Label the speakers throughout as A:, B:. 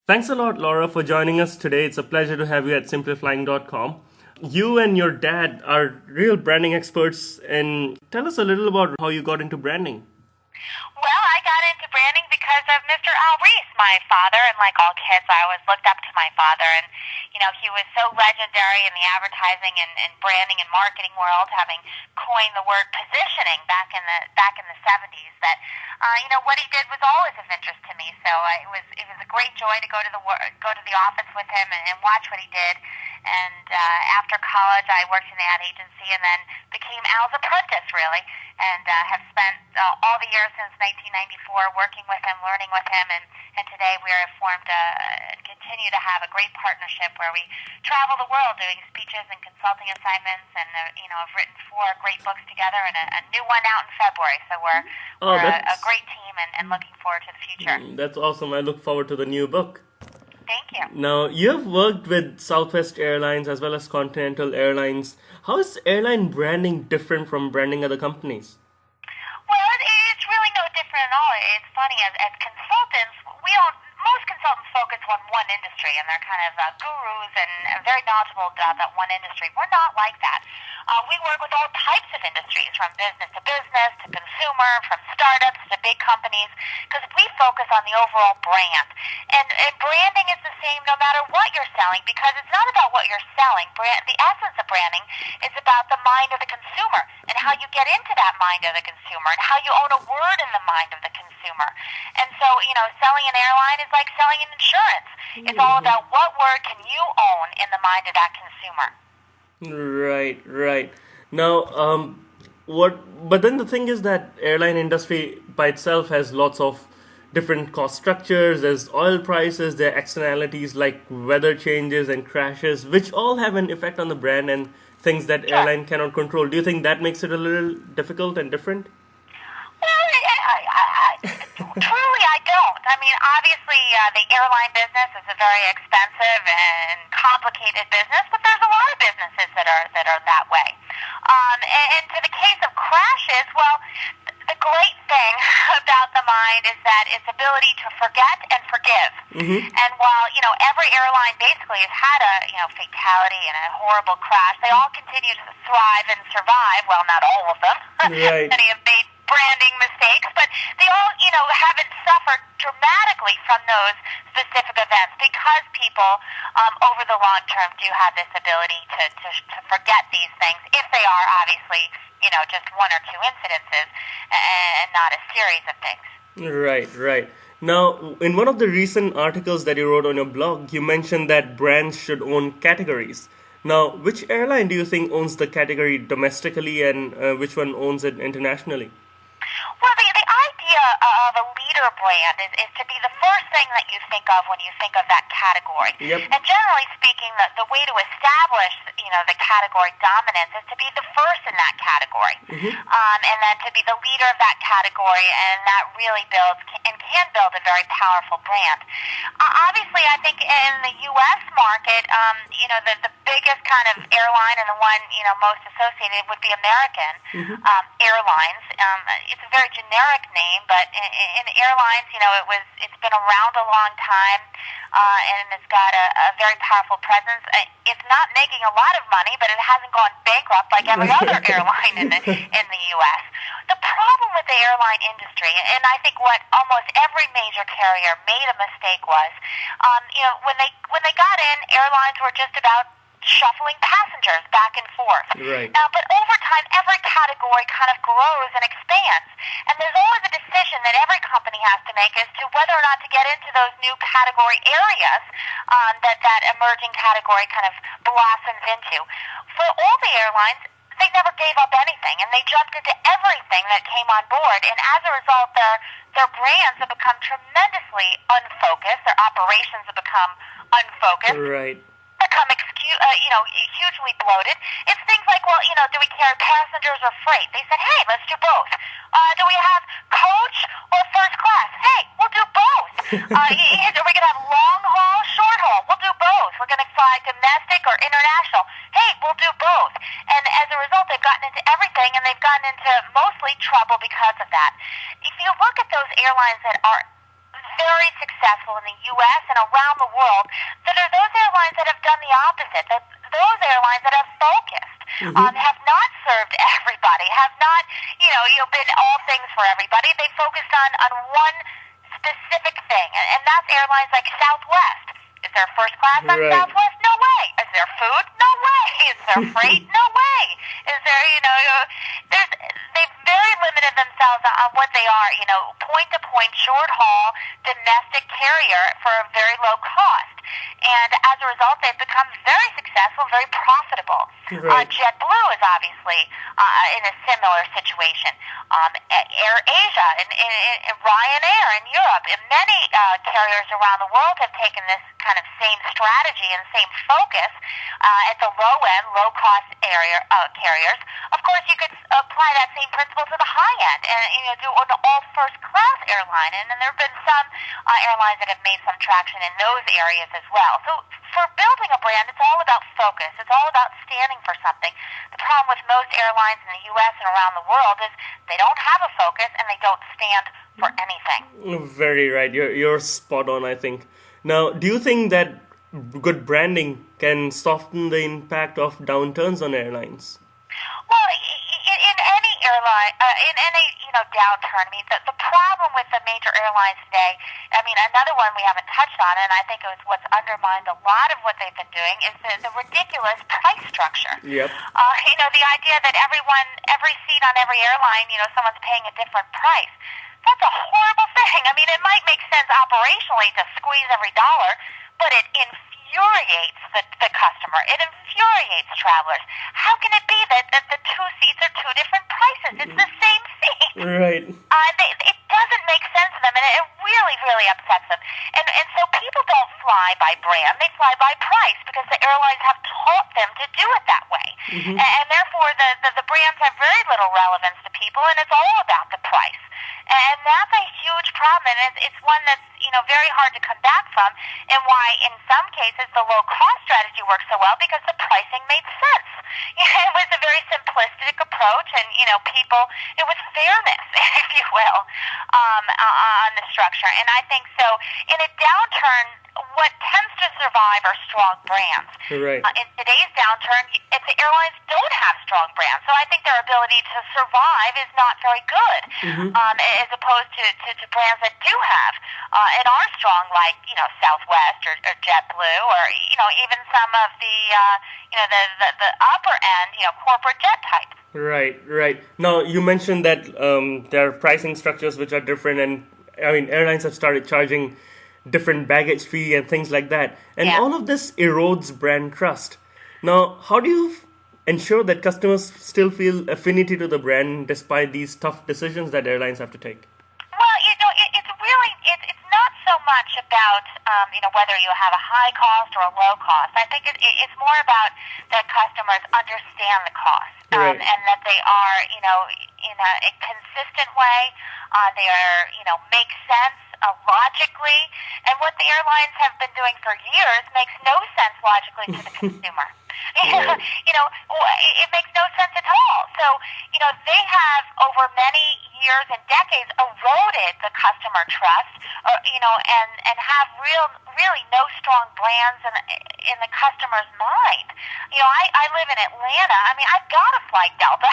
A: Thanks a lot, Laura, for joining us today. It's a pleasure to have you at simplifying.com. You and your dad are real branding experts, and tell us a little about how you got into branding.
B: Well, I got into branding because of Mr. Reis, my father, and like all kids, I always looked up to my father, and he was so legendary in the advertising and branding and marketing world, having coined the word positioning back in the 70s. That what he did was always of interest to me. So it was a great joy to go to the office with him and watch what he did. And after college, I worked in the ad agency and then became Al's apprentice, really, and have spent all the years since 1994 working with him, learning with him, and today we are formed and continue to have a great partnership where we travel the world doing speeches and consulting assignments, and have written 4 great books together and a new one out in February. So we're a great team and looking forward to the future.
A: That's awesome. I look forward to the new book.
B: Thank you.
A: Now, you have worked with Southwest Airlines as well as Continental Airlines. How is airline branding different from branding other companies?
B: Well, it's really no different at all. It's funny, as consultants, most consultants focus on one industry, and they're kind of gurus and very knowledgeable about that one industry. We're not like that. We work with all types of industries, from business to consumer, from startups to big companies, because we focus on the overall brand. And branding is the same no matter what you're selling, because it's not about what you're selling. The essence of branding is about the mind of the consumer and how you get into that mind of the consumer and how you own a word in the mind of the consumer. And so, selling an airline is like selling an insurance. It's all about what word can you own in the mind of that consumer.
A: Right. Now, but then the thing is that airline industry by itself has lots of different cost structures. There's oil prices, there are externalities like weather changes and crashes, which all have an effect on the brand and things that airline cannot control. Do you think that makes it a little difficult and different?
B: Truly, I don't. I mean, obviously, the airline business is a very expensive and complicated business, but there's a lot of businesses that are that way. And to the case of crashes, well, the great thing about the mind is that its ability to forget and forgive. Mm-hmm. And while every airline basically has had a fatality and a horrible crash, they all continue to thrive and survive. Well, not all of them.
A: Right.
B: Many have made branding mistakes, but they all haven't suffered dramatically from those specific events because people over the long term do have this ability to forget these things if they are obviously just 1 or 2 incidences and not a series of things.
A: Right. Now, in one of the recent articles that you wrote on your blog, you mentioned that brands should own categories. Now, which airline do you think owns the category domestically and which one owns it internationally?
B: Well, the idea of a leader brand is to be the first thing that you think of when you think of that category.
A: Yep.
B: And generally speaking, the way to establish, the category dominance is to be the first in that category. Mm-hmm. And then to be the leader of that category, and that really builds and can build a very powerful brand. Obviously, I think in the U.S. market, the biggest kind of airline and the one, most associated would be American Airlines. It's a very generic name, but in airlines, it's been around a long time, and it's got a very powerful presence. It's not making a lot of money, but it hasn't gone bankrupt like every other airline in the U.S. The problem with the airline industry, and I think what almost every major carrier made a mistake was, when they got in, airlines were just about shuffling passengers back and forth.
A: Right.
B: But over time, every category kind of grows and expands. And there's always a decision that every company has to make as to whether or not to get into those new category areas that emerging category kind of blossoms into. For all the airlines, they never gave up anything, and they jumped into everything that came on board. And as a result, their brands have become tremendously unfocused. Their operations have become unfocused.
A: Right.
B: Become hugely bloated. It's things like, well, do we carry passengers or freight? They said, hey, let's do both. Do we have coach or first class? Hey, we'll do both. Are we going to have long haul, short haul? We'll do both. We're going to fly domestic or international. Hey, we'll do both. And as a result, they've gotten into everything, and they've gotten into mostly trouble because of that. If you look at those airlines that are very successful in the U.S. and around the world that are those airlines that have done the opposite, that those airlines that have focused, have not served everybody, have not, been all things for everybody. They focused on one specific thing, and that's airlines like Southwest. Is there first class on Southwest? No way. Is there food? No way. Is there freight? No way. Is there, they've very limited themselves on what they are, point-to-point, short-haul, domestic carrier for a very low cost. And as a result, they've become very successful, very profitable. JetBlue is obviously in a similar situation. AirAsia and Ryanair in Europe, and many carriers around the world have taken this kind of same strategy and same focus at the low end, low cost carriers. Of course, you could apply that same principle to the high end and do an all first class airline. And then there have been some airlines that have made some traction in those areas as well. So for building a brand, it's all about focus. It's all about standing for something. The problem with most airlines in the U.S. and around the world is they don't have a focus and they don't stand for anything.
A: Very right. You're spot on, I think. Now, do you think that good branding can soften the impact of downturns on airlines?
B: Well, in any airline, in any downturn, I mean, the problem with the major airlines today, I mean, another one we haven't touched on, and I think it was what's undermined a lot of what they've been doing, is the ridiculous price structure.
A: Yep.
B: The idea that every seat on every airline, someone's paying a different price. That's a horrible thing. I mean, it might make sense operationally to squeeze every dollar, but it infuriates the customer. It infuriates travelers. How can it be that the two seats are two different prices? It's the same seat.
A: Right.
B: It doesn't make sense to them, and it really, really upsets them. And so people don't fly by brand. They fly by price because the airlines have taught them to do it that way. And therefore, the brands have very little relevance to people, and it's all about the price. And that's a huge problem, and it's one that's very hard to come back from, and why in some cases the low-cost strategy works so well because the pricing made sense. It was a very simplistic approach, and it was fairness, if you will, on the structure. And I think so. In a downturn, what tends to survive are strong brands.
A: Right.
B: In today's downturn, if the airlines don't have strong brands, so I think their ability to survive is not very good, as opposed to brands that do have and are strong, like Southwest or JetBlue, or even some of the the upper end corporate jet types.
A: Right. Now you mentioned that there are pricing structures which are different, and I mean airlines have started charging different baggage fee and things like that, and all of this erodes brand trust. Now, how do you ensure that customers still feel affinity to the brand despite these tough decisions that airlines have to take?
B: Well, it's not so much about whether you have a high cost or a low cost. I think it's more about that customers understand the cost, and that they are in a consistent way. They are make sense logically, and what the airlines have been doing for years makes no sense logically to the consumer. It makes no sense at all. So, they have over many years and decades eroded the customer trust, and have really no strong brands in the customer's mind. I live in Atlanta. I mean, I've got to fly Delta.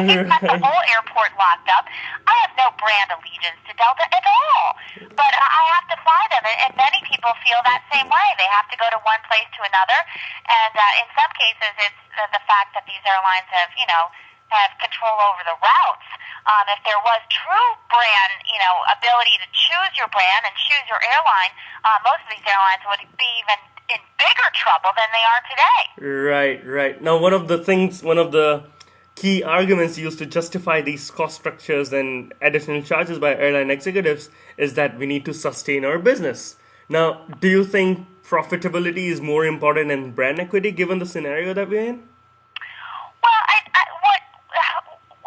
B: They've got the whole airport locked up. I have no brand allegiance to Delta at all. But I have to fly them, and many people feel that same way. They have to go to one place to another, and in some cases, it's the fact that these airlines have control over the routes. If there was true brand, ability to choose your brand and choose your airline, most of these airlines would be even in bigger trouble than they are today.
A: Right. Now, one of the key arguments used to justify these cost structures and additional charges by airline executives is that we need to sustain our business. Now, do you think profitability is more important than brand equity given the scenario that we're in?
B: Well,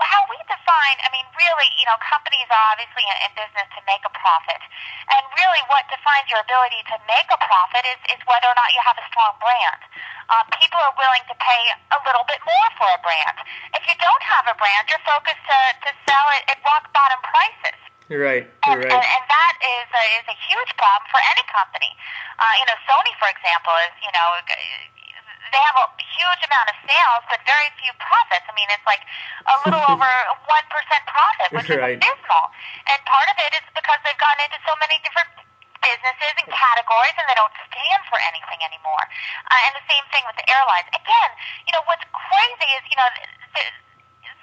B: how we define, I mean, really, companies are obviously in business to make a profit. And really what defines your ability to make a profit is whether or not you have a strong brand. People are willing to pay a little bit more for a brand. If you don't have a brand, you're focused to sell it at rock bottom prices.
A: Right,
B: And,
A: right,
B: and that is a huge problem for any company. Sony, for example, is, they have a huge amount of sales, but very few profits. I mean, it's like a little over 1% profit, which is
A: right,
B: abysmal. And part of it is because they've gotten into so many different businesses and categories, and they don't stand for anything anymore. And the same thing with the airlines. Again, what's crazy is,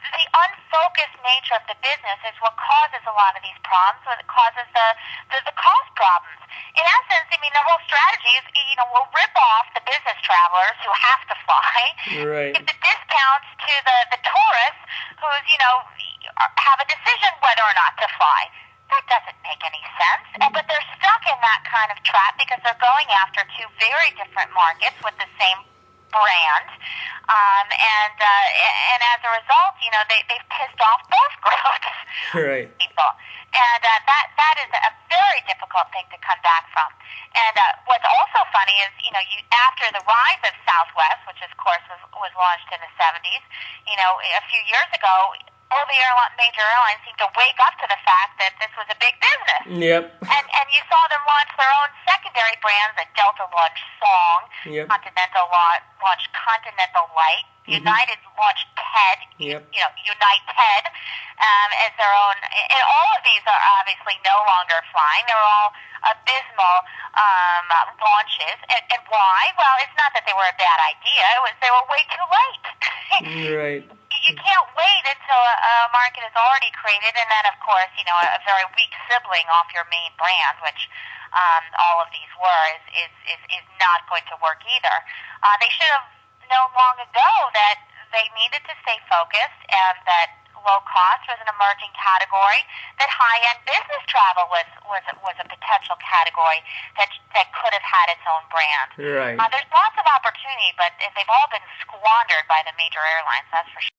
B: the unfocused nature of the business is what causes a lot of these problems, what causes the cost problems. In essence, I mean, the whole strategy is, we'll rip off the business travelers who have to fly,
A: right.
B: give the discounts to the tourists who's, have a decision whether or not to fly. That doesn't make any sense. But they're stuck in that kind of trap because they're going after two very different markets with the same brand, and as a result, they've pissed off both groups
A: Right.
B: of people, and that is a very difficult thing to come back from. And what's also funny is, after the rise of Southwest, which of course was launched in the 70s, a few years ago, all the major airlines seemed to wake up to the fact that this was a big business.
A: Yep.
B: And you saw them launch their own secondary brands. That Delta launched Song,
A: Yep.
B: Continental launched Continental Light, United launched TED,
A: Yep.
B: Unite TED as their own. And all of these are obviously no longer flying. They're all abysmal launches. And why? Well, it's not that they were a bad idea. It was they were way too late.
A: Right.
B: You can't wait until a market is already created, and then, of course, a very weak sibling off your main brand, which all of these were, is not going to work either. They should have known long ago that they needed to stay focused, and that low cost was an emerging category, that high-end business travel was a potential category that could have had its own brand.
A: Right.
B: There's lots of opportunity, but they've all been squandered by the major airlines, that's for sure.